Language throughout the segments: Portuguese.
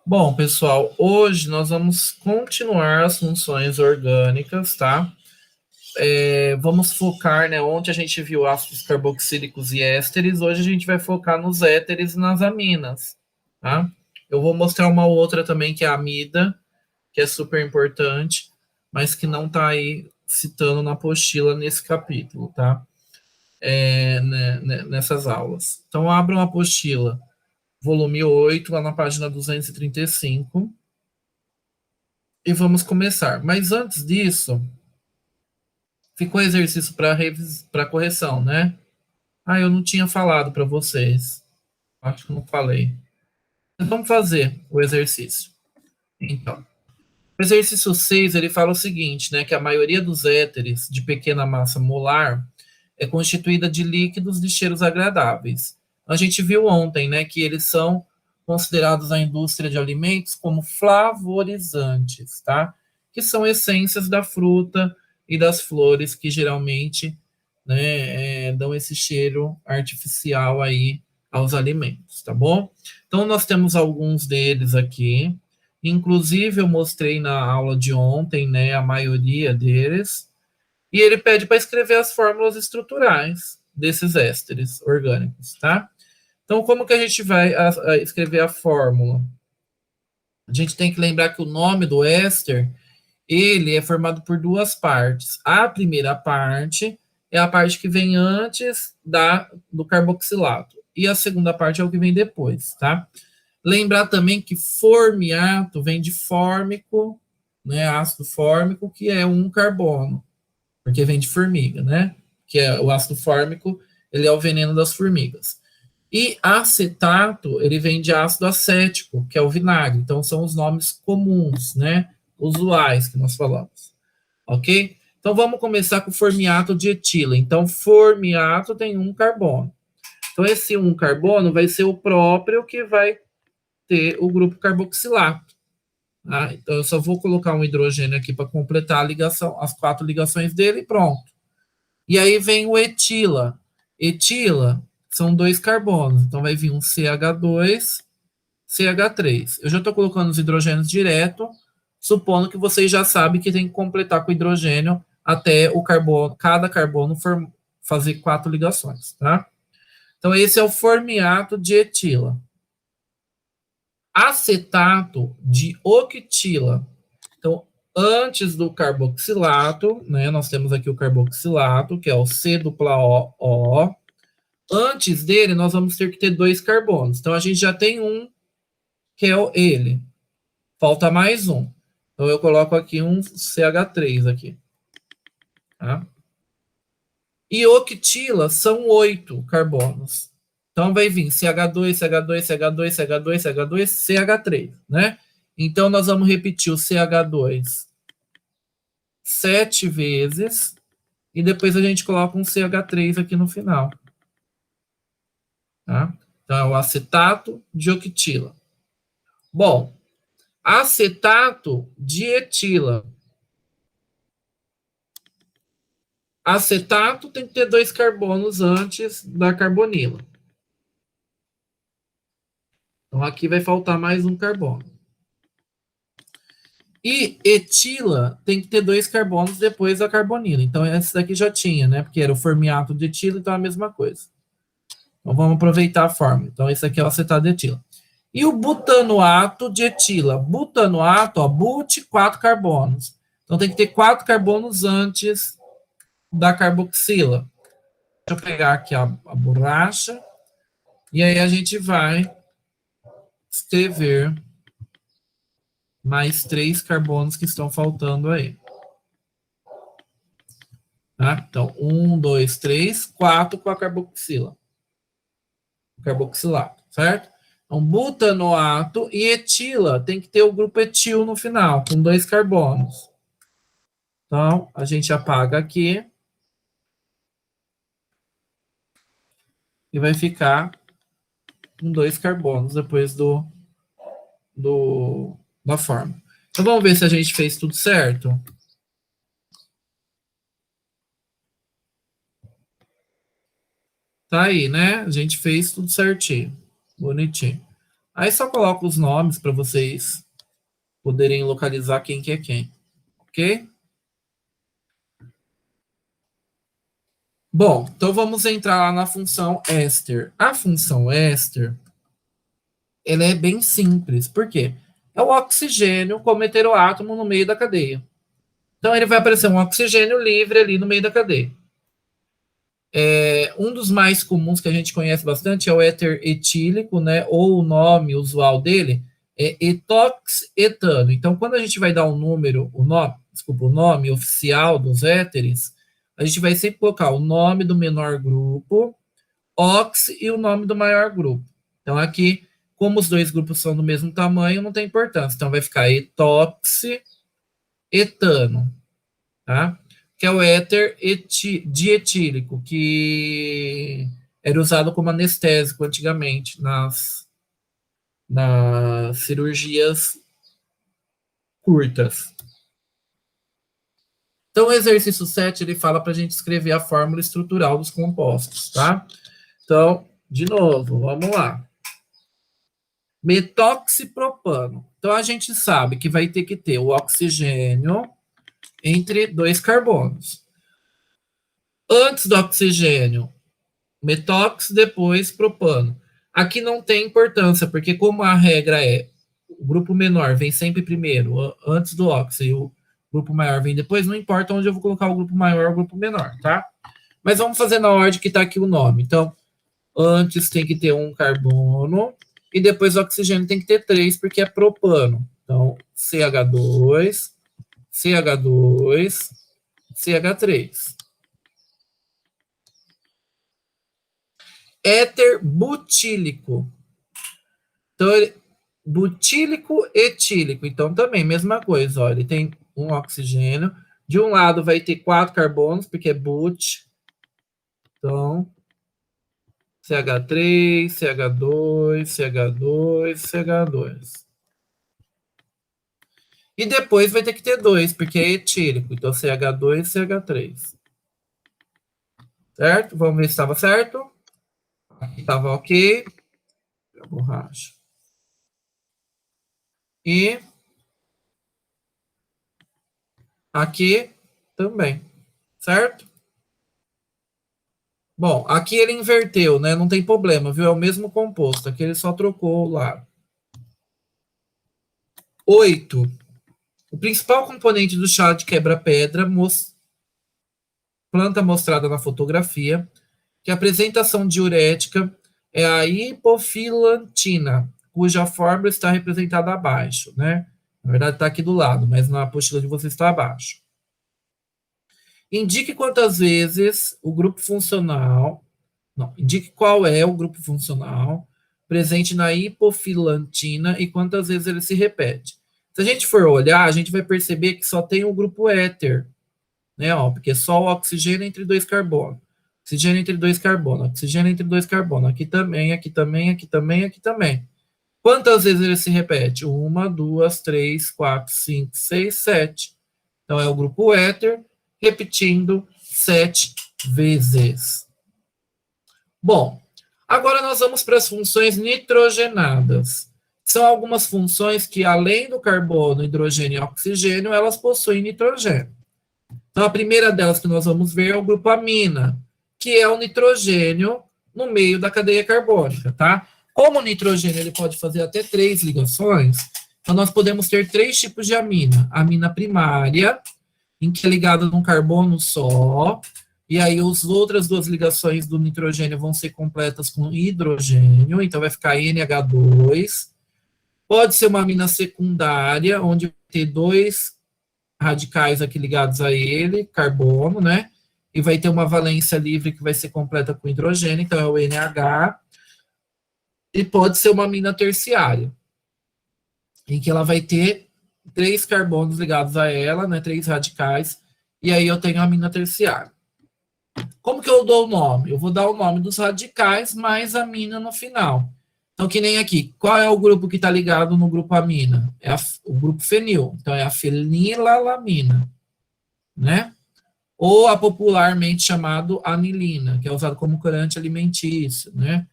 Bom, pessoal, hoje nós vamos continuar as funções orgânicas, tá? Vamos focar, né? Ontem a gente viu ácidos carboxílicos e ésteres, hoje a gente vai focar nos éteres e nas aminas, tá? Eu vou mostrar uma outra também, que é a amida, que é super importante, mas que não está aí citando na apostila nesse capítulo, tá? Nessas aulas. Então, abram a apostila, volume 8, lá na página 235. E vamos começar. Mas antes disso, ficou exercício para correção, né? Ah, eu não tinha falado para vocês. Acho que não falei. Mas vamos fazer o exercício. Então, o exercício 6 ele fala o seguinte, né? Que a maioria dos éteres de pequena massa molar é constituída de líquidos de cheiros agradáveis. A gente viu ontem, né? Que eles são considerados na indústria de alimentos como flavorizantes, tá? Que são essências da fruta e das flores que geralmente, né, dão esse cheiro artificial aí aos alimentos, tá bom? Então nós temos alguns deles aqui. Inclusive eu mostrei na aula de ontem, né, a maioria deles. E ele pede para escrever as fórmulas estruturais desses ésteres orgânicos, tá? Então, como que a gente vai escrever a fórmula? A gente tem que lembrar que o nome do éster, ele é formado por duas partes. A primeira parte é a parte que vem antes do carboxilato. E a segunda parte é o que vem depois, tá? Lembrar também que formiato vem de fórmico, né, ácido fórmico, que é um carbono, porque vem de formiga, né? Que é o ácido fórmico, ele é o veneno das formigas. E acetato, ele vem de ácido acético, que é o vinagre. Então, são os nomes comuns, né? Usuais que nós falamos. Ok? Então, vamos começar com formiato de etila. Então, formiato tem um carbono. Então, esse um carbono vai ser o próprio que vai ter o grupo carboxilato. Tá? Então, eu só vou colocar um hidrogênio aqui para completar a ligação, as quatro ligações dele e pronto. E aí vem o etila. Etila são dois carbonos, então vai vir um CH2, CH3. Eu já estou colocando os hidrogênios direto, supondo que vocês já sabem que tem que completar com hidrogênio até o carbono, cada carbono fazer quatro ligações, tá? Então esse é o formiato de etila. Acetato de octila. Então, antes do carboxilato, né, nós temos aqui o carboxilato, que é o C dupla O. Antes dele, nós vamos ter que ter dois carbonos. Então, a gente já tem um, que é ele. Falta mais um. Então, eu coloco aqui um CH3 aqui. Tá? E octila são 8 carbonos. Então, vai vir CH2, CH2, CH2, CH2, CH2, CH3, né? Então, nós vamos repetir o CH2 7 vezes e depois a gente coloca um CH3 aqui no final. Tá? Então, é o acetato de octila. Bom, acetato de etila. Acetato tem que ter dois carbonos antes da carbonila. Então, aqui vai faltar mais um carbono. E etila tem que ter dois carbonos depois da carbonila. Então, esse daqui já tinha, né? Porque era o formiato de etila, então é a mesma coisa. Então, vamos aproveitar a fórmula. Então, esse aqui é o acetato de etila. E o butanoato de etila. Butanoato, ó, but, 4 carbonos. Então, tem que ter 4 carbonos antes da carboxila. Deixa eu pegar aqui a borracha. E aí a gente vai escrever mais 3 carbonos que estão faltando aí. Tá? Então, 1, 2, 3, 4 com a carboxila. Carboxilato, certo? Então, butanoato e etila tem que ter o grupo etil no final, com 2 carbonos. Então, a gente apaga aqui. E vai ficar com 2 carbonos depois da forma. Então, vamos ver se a gente fez tudo certo. Tá aí, né? A gente fez tudo certinho. Bonitinho. Aí só coloco os nomes para vocês poderem localizar quem que é quem, ok? Bom, então vamos entrar lá na função ester. A função ester, ela é bem simples. Por quê? É o oxigênio como heteroátomo no meio da cadeia. Então ele vai aparecer um oxigênio livre ali no meio da cadeia. Um dos mais comuns que a gente conhece bastante é o éter etílico, né? Ou o nome usual dele é etoxetano. Então, quando a gente vai dar um número, o nome oficial dos éteres, a gente vai sempre colocar o nome do menor grupo, ox e o nome do maior grupo. Então, aqui, como os dois grupos são do mesmo tamanho, não tem importância. Então, vai ficar etoxetano, tá? Que é o éter dietílico, que era usado como anestésico antigamente nas cirurgias curtas. Então, o exercício 7, ele fala para a gente escrever a fórmula estrutural dos compostos, tá? Então, de novo, vamos lá. Metoxipropano. Então, a gente sabe que vai ter que ter o oxigênio entre dois carbonos. Antes do oxigênio, metox, depois propano. Aqui não tem importância, porque como a regra é o grupo menor vem sempre primeiro, antes do óxido, e o grupo maior vem depois, não importa onde eu vou colocar o grupo maior ou o grupo menor, tá? Mas vamos fazer na ordem que está aqui o nome. Então, antes tem que ter um carbono, e depois o oxigênio tem que ter 3, porque é propano. Então, CH2, CH2, CH3. Éter butílico. Então, butílico etílico. Então, também, mesma coisa. Ó, ele tem um oxigênio. De um lado vai ter 4 carbonos, porque é but. Então, CH3, CH2, CH2, CH2. E depois vai ter que ter 2, porque é etílico. Então, CH2, CH3. Certo? Vamos ver se estava certo. Aqui estava ok. A borracha. E aqui também. Certo? Bom, aqui ele inverteu, né? Não tem problema, viu? É o mesmo composto. Aqui ele só trocou lá. 8. O principal componente do chá de quebra-pedra, planta mostrada na fotografia, que a apresentação diurética é a hipofilantina, cuja fórmula está representada abaixo, né? Na verdade, está aqui do lado, mas na apostila de vocês está abaixo. Indique quantas vezes o grupo funcional. Não, indique qual é o grupo funcional presente na hipofilantina e quantas vezes ele se repete. Se a gente for olhar, a gente vai perceber que só tem o grupo éter, né? Ó, porque só o oxigênio entre dois carbonos. Oxigênio entre dois carbonos, oxigênio entre dois carbonos. Aqui também, aqui também, aqui também, aqui também. Quantas vezes ele se repete? 1, 2, 3, 4, 5, 6, 7. Então é o grupo éter repetindo 7 vezes. Bom, agora nós vamos para as funções nitrogenadas. São algumas funções que, além do carbono, hidrogênio e oxigênio, elas possuem nitrogênio. Então, a primeira delas que nós vamos ver é o grupo amina, que é o nitrogênio no meio da cadeia carbônica, tá? Como o nitrogênio ele pode fazer até 3 ligações, então nós podemos ter 3 tipos de amina. A amina primária, em que é ligada num carbono só, e aí as outras 2 ligações do nitrogênio vão ser completas com hidrogênio, então vai ficar NH2. Pode ser uma amina secundária, onde vai ter 2 radicais aqui ligados a ele, carbono, né? E vai ter uma valência livre que vai ser completa com hidrogênio, então é o NH. E pode ser uma amina terciária, em que ela vai ter 3 carbonos ligados a ela, né? 3 radicais, e aí eu tenho a amina terciária. Como que eu dou o nome? Eu vou dar o nome dos radicais mais amina no final. Então, que nem aqui. Qual é o grupo que está ligado no grupo amina? É o grupo fenil. Então, é a fenilalamina, né? Ou a popularmente chamado anilina, que é usado como corante alimentício, né?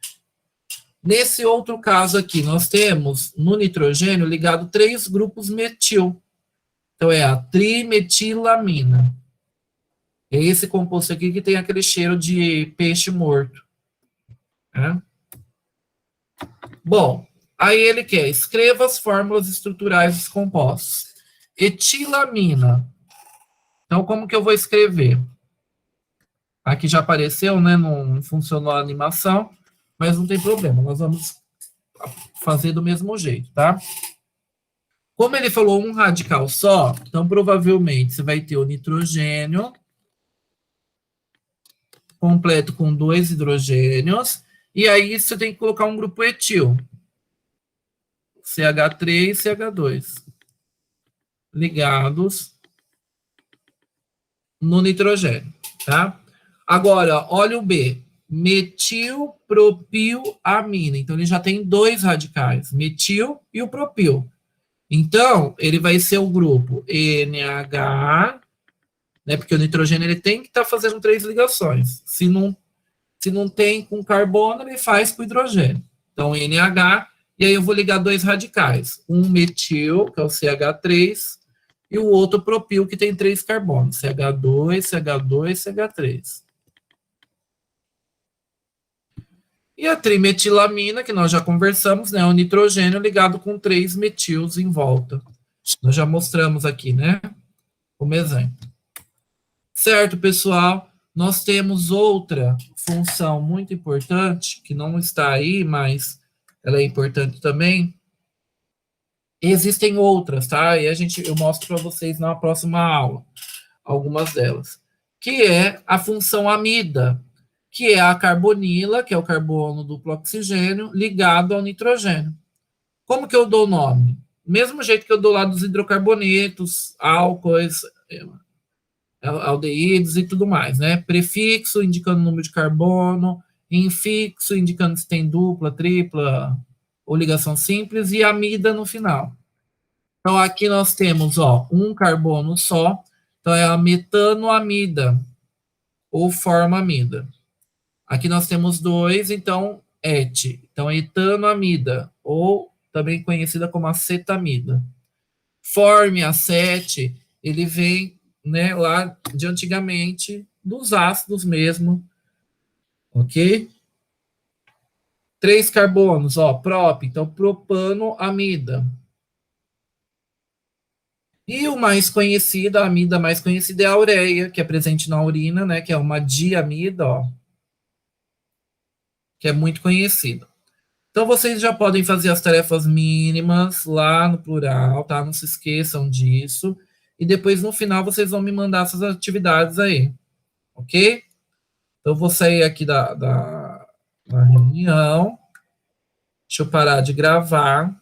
Nesse outro caso aqui, nós temos no nitrogênio ligado 3 grupos metil. Então, é a trimetilamina. É esse composto aqui que tem aquele cheiro de peixe morto. Né? Bom, aí ele quer, escreva as fórmulas estruturais dos compostos. Etilamina. Então, como que eu vou escrever? Aqui já apareceu, né? Não funcionou a animação, mas não tem problema. Nós vamos fazer do mesmo jeito, tá? Como ele falou um radical só, então provavelmente você vai ter o nitrogênio completo com 2 hidrogênios, e aí você tem que colocar um grupo etil. CH3 e CH2. Ligados no nitrogênio, tá? Agora, olha o B. Metilpropilamina. Então, ele já tem 2 radicais, metil e o propil. Então, ele vai ser o grupo NH, né? Porque o nitrogênio ele tem que estar fazendo 3 ligações. Se não tem com carbono, ele faz com hidrogênio. Então, NH, e aí eu vou ligar 2 radicais. Um metil, que é o CH3, e o outro propil, que tem 3 carbonos. CH2, CH2, CH3. E a trimetilamina, que nós já conversamos, né? É o nitrogênio ligado com 3 metils em volta. Nós já mostramos aqui, né? Como exemplo. Certo, pessoal? Nós temos outra função muito importante, que não está aí, mas ela é importante também. Existem outras, tá? E eu mostro para vocês na próxima aula, algumas delas. Que é a função amida, que é a carbonila, que é o carbono duplo oxigênio, ligado ao nitrogênio. Como que eu dou o nome? Mesmo jeito que eu dou lá dos hidrocarbonetos, álcoois, aldeídos e tudo mais, né? Prefixo indicando o número de carbono, infixo indicando se tem dupla, tripla ou ligação simples, e amida no final. Então, aqui nós temos, ó, um carbono só, então é a metanoamida, ou formamida. Aqui nós temos 2, então, então etanoamida, ou também conhecida como acetamida. Forme-A7, ele vem, né, lá de antigamente, dos ácidos mesmo, ok? 3 carbonos, ó, prop, então propanoamida. E o mais conhecido, a amida mais conhecida é a ureia, que é presente na urina, né, que é uma diamida, ó, que é muito conhecida. Então, vocês já podem fazer as tarefas mínimas lá no plural, tá? Não se esqueçam disso. E depois, no final, vocês vão me mandar essas atividades aí, ok? Então, eu vou sair aqui da reunião. Deixa eu parar de gravar.